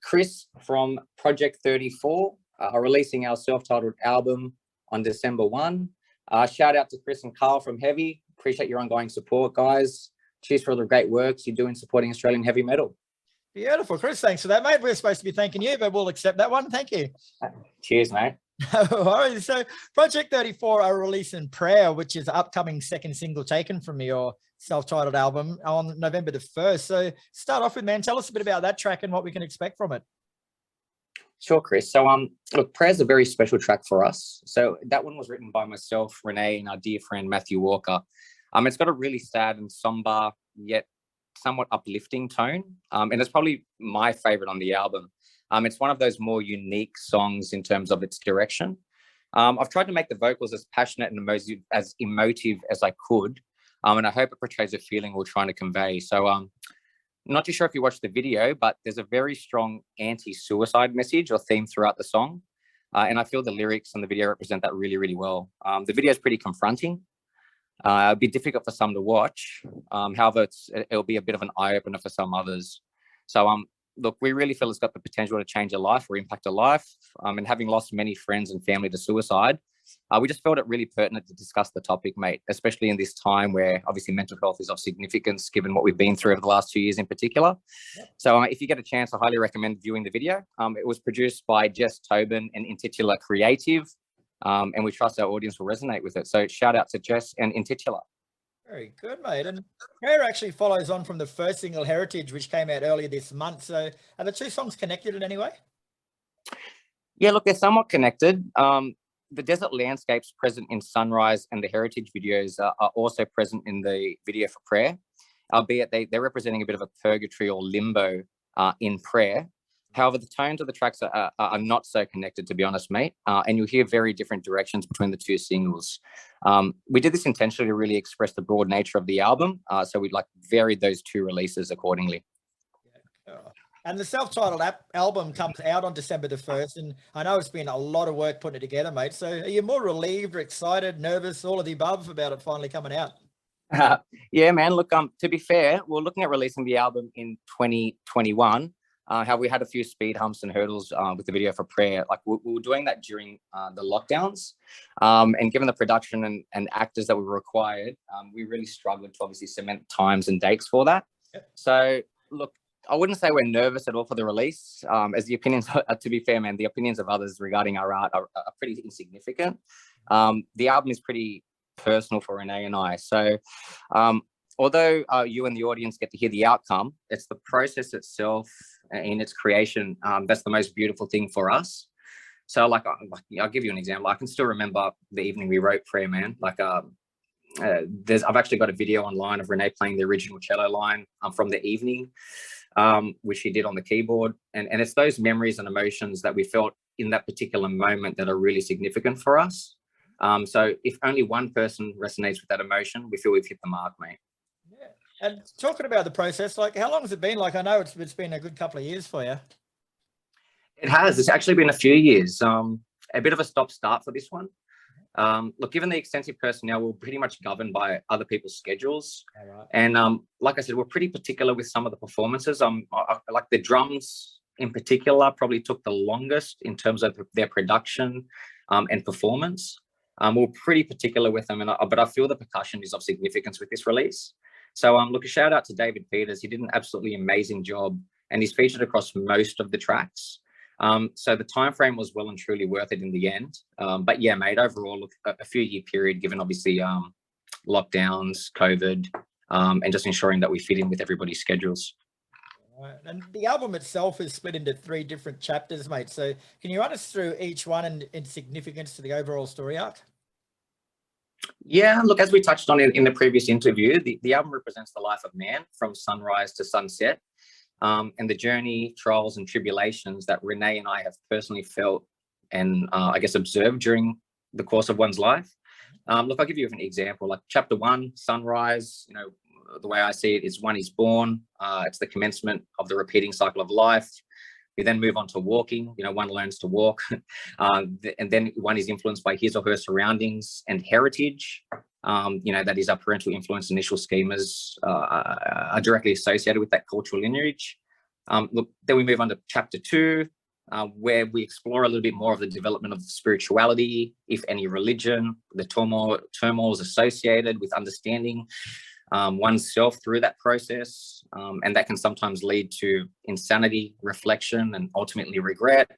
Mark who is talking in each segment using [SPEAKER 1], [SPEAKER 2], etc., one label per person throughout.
[SPEAKER 1] Chris from Project 34 are releasing our self-titled album on December 1. Shout out to Chris and Carl from Heavy. Appreciate your ongoing support, guys. Cheers for all the great works you do in supporting Australian heavy metal.
[SPEAKER 2] Beautiful, Chris. Thanks for that, mate. We're supposed to be thanking you, but we'll accept that one. Thank you.
[SPEAKER 1] Cheers, mate.
[SPEAKER 2] All right. So Project 34 are releasing Prayer, which is the upcoming second single taken from your self-titled album on November the 1st. So start off with, man, tell us a bit about that track and what we can expect from it.
[SPEAKER 1] Sure, Chris. So, look, Prayer is a very special track for us. So that one was written by myself, Renee, and our dear friend, Matthew Walker. It's got a really sad and somber, yet somewhat uplifting tone. And it's probably my favorite on the album. It's one of those more unique songs in terms of its direction. I've tried to make the vocals as passionate and emotive as I could. And I hope it portrays a feeling we're trying to convey. So I'm not too sure if you watched the video, but there's a very strong anti-suicide message or theme throughout the song. And I feel the lyrics and the video represent that really, really well. The video is pretty confronting. It'll be difficult for some to watch. However, it'll be a bit of an eye-opener for some others. So, look, we really feel it's got the potential to change a life or impact a life. And having lost many friends and family to suicide, we just felt it really pertinent to discuss the topic, mate, especially in this time where obviously mental health is of significance, given what we've been through over the last 2 years in particular. So if you get a chance, I highly recommend viewing the video. It was produced by Jess Tobin and Intitular Creative. And we trust our audience will resonate with it. So shout out to Jess and Intitular.
[SPEAKER 2] Very good, mate. And Prayer actually follows on from the first single, Heritage, which came out earlier this month. So are the two songs connected in any way?
[SPEAKER 1] Yeah, look, they're somewhat connected. The desert landscapes present in Sunrise and the Heritage videos are also present in the video for Prayer, albeit they're representing a bit of a purgatory or limbo in Prayer. However, the tones of the tracks are not so connected, to be honest, mate. And you'll hear very different directions between the two singles. We did this intentionally to really express the broad nature of the album. So we'd varied those two releases accordingly.
[SPEAKER 2] Yeah. And the self-titled album comes out on December the 1st. And I know it's been a lot of work putting it together, mate. So are you more relieved or excited, nervous, all of the above about it finally coming out?
[SPEAKER 1] Yeah, man. Look, to be fair, we're looking at releasing the album in 2021. How we had a few speed humps and hurdles with the video for Prayer. We were doing that during the lockdowns. And given the production and actors that we required, we really struggled to obviously cement times and dates for that. Yep. So, look, I wouldn't say we're nervous at all for the release, as the opinions, to be fair, man, the opinions of others regarding our art are pretty insignificant. The album is pretty personal for Renee and I. So, although you and the audience get to hear the outcome, it's the process itself in its creation that's the most beautiful thing for us. So, I'll give you an example. I can still remember the evening we wrote Prayer, man. I've actually got a video online of Renee playing the original cello line from the evening, which she did on the keyboard. And it's those memories and emotions that we felt in that particular moment that are really significant for us. So if only one person resonates with that emotion, we feel we've hit the mark, mate.
[SPEAKER 2] And talking about the process, how long has it been? I know it's been a good couple of years for you.
[SPEAKER 1] It has. It's actually been a few years. A bit of a stop-start for this one. Look, given the extensive personnel, we're pretty much governed by other people's schedules. Right. And like I said, we're pretty particular with some of the performances. Like the drums in particular probably took the longest in terms of their production and performance. We're pretty particular with them, but I feel the percussion is of significance with this release. So look, a shout out to David Peters. He did an absolutely amazing job, and he's featured across most of the tracks. So the time frame was well and truly worth it in the end. But yeah, mate, overall, look, a few year period, given obviously lockdowns, COVID, and just ensuring that we fit in with everybody's schedules.
[SPEAKER 2] Right. And the album itself is split into 3 different chapters, mate. So can you run us through each one and its significance to the overall story arc?
[SPEAKER 1] Yeah, look, as we touched on in the previous interview, the album represents the life of man from sunrise to sunset, and the journey, trials and tribulations that Renee and I have personally felt and I guess observed during the course of one's life. Look, I'll give you an example. Like chapter 1, Sunrise, the way I see it is one is born. It's the commencement of the repeating cycle of life. We then move on to walking. One learns to walk, and then one is influenced by his or her surroundings and heritage. That is our parental influence. Initial schemas are directly associated with that cultural lineage. Look, then we move on to chapter 2, where we explore a little bit more of the development of spirituality, if any religion, the turmoils associated with understanding oneself through that process. And that can sometimes lead to insanity, reflection, and ultimately regret.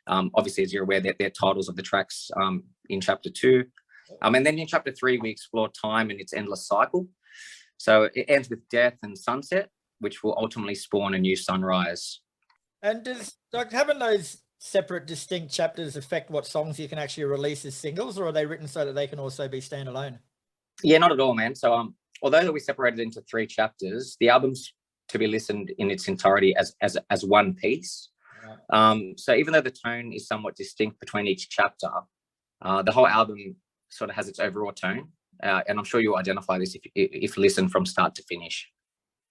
[SPEAKER 1] Obviously, as you're aware, they're titles of the tracks in chapter 2. And then in chapter 3, we explore time and its endless cycle. So it ends with death and sunset, which will ultimately spawn a new sunrise.
[SPEAKER 2] And does like having those separate, distinct chapters affect what songs you can actually release as singles, or are they written so that they can also be standalone?
[SPEAKER 1] Yeah, not at all, man. So although we separated into 3 chapters, the album's to be listened in its entirety as one piece. So even though the tone is somewhat distinct between each chapter, the whole album sort of has its overall tone. And I'm sure you'll identify this if listened from start to finish.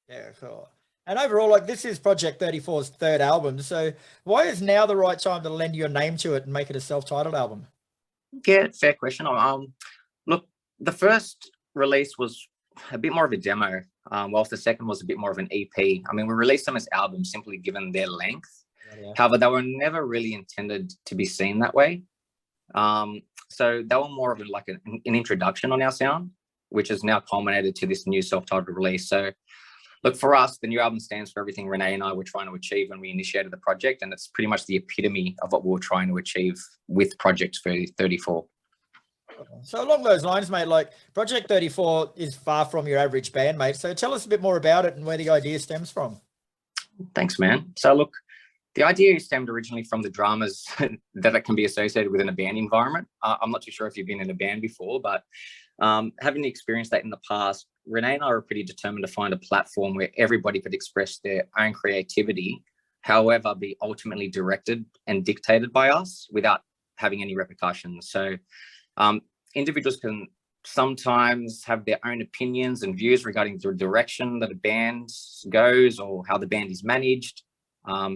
[SPEAKER 2] Yeah, cool. And overall, like, this is Project 34's 3rd album. So why is now the right time to lend your name to it and make it a self-titled album?
[SPEAKER 1] Yeah, fair question. Look, the first release was a bit more of a demo, whilst the second was a bit more of an EP. I mean, we released them as albums simply given their length.
[SPEAKER 2] Yeah.
[SPEAKER 1] However, they were never really intended to be seen that way. So they were more of an introduction on our sound, which has now culminated to this new self-titled release. So look, for us, the new album stands for everything Renee and I were trying to achieve when we initiated the project, and it's pretty much the epitome of what we were trying to achieve with Project 34.
[SPEAKER 2] So along those lines, mate, like Project 34 is far from your average band, mate. So tell us a bit more about it and where the idea stems from.
[SPEAKER 1] Thanks, man. So look, the idea stemmed originally from the dramas that it can be associated within a band environment. I'm not too sure if you've been in a band before, but having experienced that in the past, Renee and I were pretty determined to find a platform where everybody could express their own creativity, however, be ultimately directed and dictated by us without having any repercussions. So individuals can sometimes have their own opinions and views regarding the direction that a band goes or how the band is managed.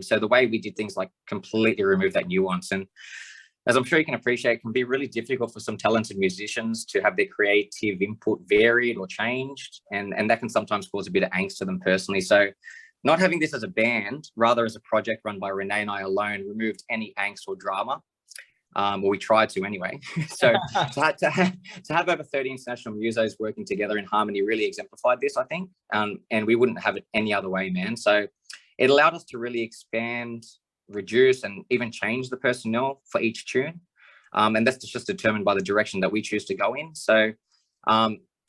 [SPEAKER 1] So the way we did things like completely remove that nuance. And as I'm sure you can appreciate, it can be really difficult for some talented musicians to have their creative input varied or changed. And that can sometimes cause a bit of angst to them personally. So not having this as a band, rather as a project run by Renee and I alone, removed any angst or drama. Well, we tried to anyway. So to have over 30 international musos working together in harmony really exemplified this, I think. And we wouldn't have it any other way, man. So it allowed us to really expand, reduce, and even change the personnel for each tune. And that's just determined by the direction that we choose to go in. So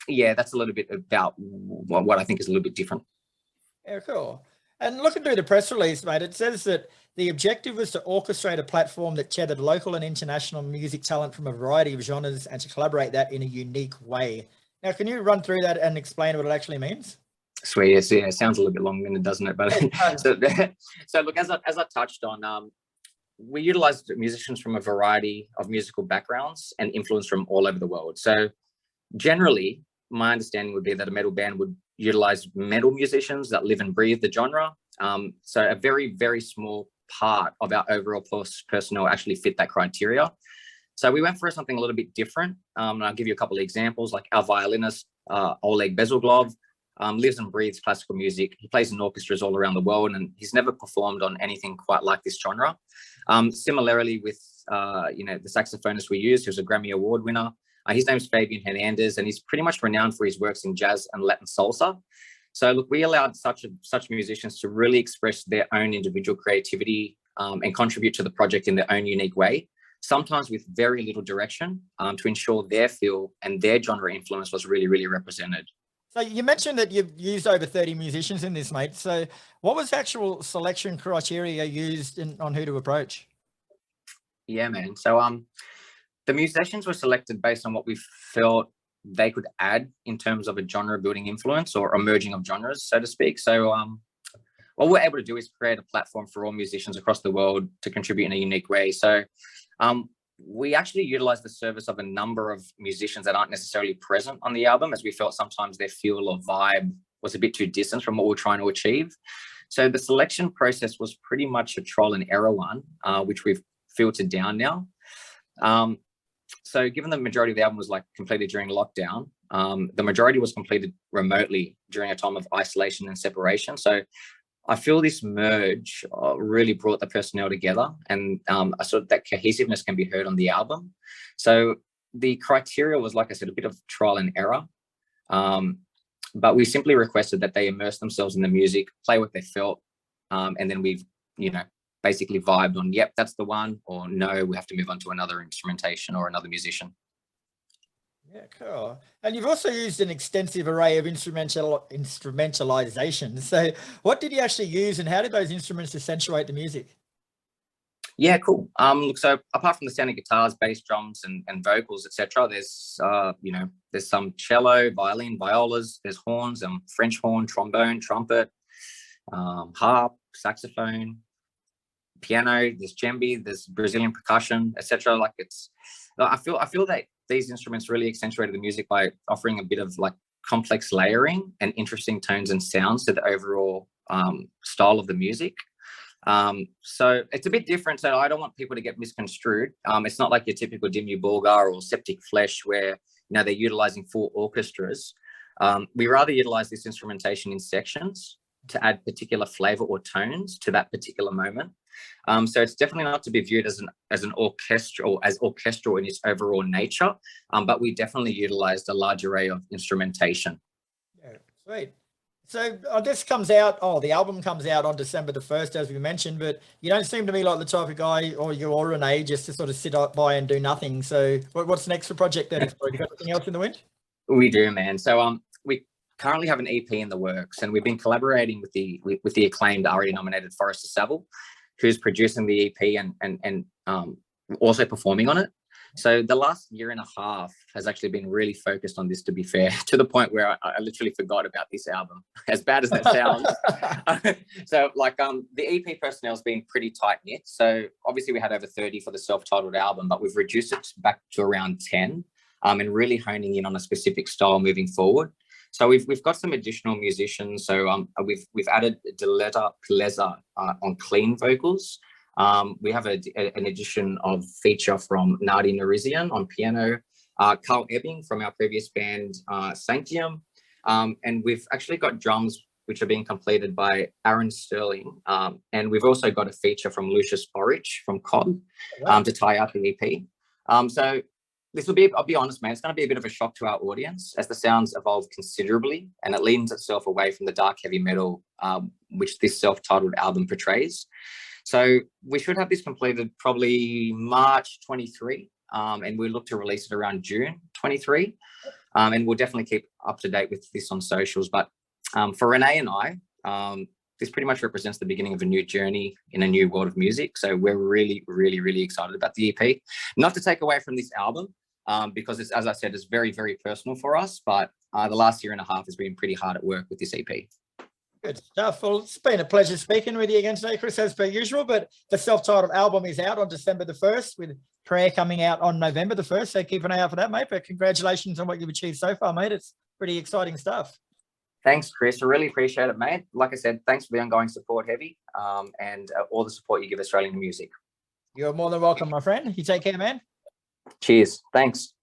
[SPEAKER 1] yeah, that's a little bit about what I think is a little bit different.
[SPEAKER 2] Yeah, cool. And looking through the press release, mate, it says that the objective was to orchestrate a platform that tethered local and international music talent from a variety of genres and to collaborate that in a unique way. Now, can you run through that and explain what it actually means?
[SPEAKER 1] Sweet. Yeah, it sounds a little bit long-winded, doesn't it? But so look, as I touched on, we utilized musicians from a variety of musical backgrounds and influence from all over the world. So generally, my understanding would be that a metal band would utilize metal musicians that live and breathe the genre. So a very, very small part of our overall personnel actually fit that criteria. So we went for something a little bit different. And I'll give you a couple of examples. Like our violinist, Oleg Bezelglov, lives and breathes classical music. He plays in orchestras all around the world, and he's never performed on anything quite like this genre. Similarly with, the saxophonist we used, who's a Grammy Award winner. His name's Fabian Hernandez, and he's pretty much renowned for his works in jazz and Latin salsa. So look, we allowed such musicians to really express their own individual creativity and contribute to the project in their own unique way, sometimes with very little direction, to ensure their feel and their genre influence was really, really represented.
[SPEAKER 2] So you mentioned that you've used over 30 musicians in this, mate. So what was the actual selection criteria used on who to approach?
[SPEAKER 1] Yeah, man. So the musicians were selected based on what we felt they could add in terms of a genre building influence or emerging of genres, so to speak. So what we're able to do is create a platform for all musicians across the world to contribute in a unique way. So we actually utilized the service of a number of musicians that aren't necessarily present on the album, as we felt sometimes their feel or vibe was a bit too distant from what we're trying to achieve. So the selection process was pretty much a trial and error one, which we've filtered down now. So given the majority of the album was completed during lockdown, the majority was completed remotely during a time of isolation and separation. So I feel this merge really brought the personnel together, and I sort of that cohesiveness can be heard on the album. So the criteria was, like I said, a bit of trial and error. But we simply requested that they immerse themselves in the music, play what they felt, and then we've, basically vibed on, yep, that's the one, or no, we have to move on to another instrumentation or another musician.
[SPEAKER 2] Yeah, cool. And you've also used an extensive array of instrumentalizations. So what did you actually use, and how did those instruments accentuate the music?
[SPEAKER 1] Yeah, cool. So apart from the sound of guitars, bass, drums, and vocals, etc., there's there's some cello, violin, violas, there's horns, French horn, trombone, trumpet, harp, saxophone, piano, there's djembe, there's Brazilian percussion, etc. I feel that these instruments really accentuated the music by offering a bit of like complex layering and interesting tones and sounds to the overall style of the music. So it's a bit different. So I don't want people to get misconstrued. It's not like your typical Dimmu Borgir or Septic Flesh where they're utilizing full orchestras. We rather utilize this instrumentation in sections to add particular flavor or tones to that particular moment. So it's definitely not to be viewed as an orchestral in its overall nature, but we definitely utilized a large array of instrumentation.
[SPEAKER 2] Yeah, sweet. So this comes out, the album comes out on December the 1st, as we mentioned, but you don't seem to me like the type of guy, or you or Renee, just to sort of sit up by and do nothing. So what's next for Project 34? You got anything else in the wind?
[SPEAKER 1] We do, man. So we currently have an EP in the works, and we've been collaborating with the acclaimed already nominated Forrester Saville, who's producing the EP and also performing on it. So the last year and a half has actually been really focused on this, to be fair, to the point where I literally forgot about this album, as bad as that sounds. So the EP personnel has been pretty tight knit. So obviously we had over 30 for the self-titled album, but we've reduced it back to around 10, and really honing in on a specific style moving forward. So we've got some additional musicians. So we've added Deleta Pleza on clean vocals. We have an addition of feature from Nadi Narizian on piano, Carl Ebbing from our previous band, Sanctium, and we've actually got drums which are being completed by Aaron Sterling, and we've also got a feature from Lucius Orich from COD to tie out the EP. So this will be, I'll be honest, man, it's going to be a bit of a shock to our audience as the sounds evolve considerably, and it leans itself away from the dark heavy metal which this self-titled album portrays. So we should have this completed probably March 23, and we'll look to release it around June 23. And we'll definitely keep up to date with this on socials. But for Renee and I, this pretty much represents the beginning of a new journey in a new world of music. So we're really, really, really excited about the EP. Not to take away from this album, because it's, as I said, it's very, very personal for us. But the last year and a half has been pretty hard at work with this EP.
[SPEAKER 2] Good stuff. Well, it's been a pleasure speaking with you again today, Chris, as per usual. But the self-titled album is out on December the 1st, with Prayer coming out on November the 1st. So keep an eye out for that, mate. But congratulations on what you've achieved so far, mate. It's pretty exciting stuff.
[SPEAKER 1] Thanks, Chris. I really appreciate it, mate. Like I said, thanks for the ongoing support, Heavy, and all the support you give Australian music.
[SPEAKER 2] You're more than welcome, my friend. You take care, man.
[SPEAKER 1] Cheers. Thanks.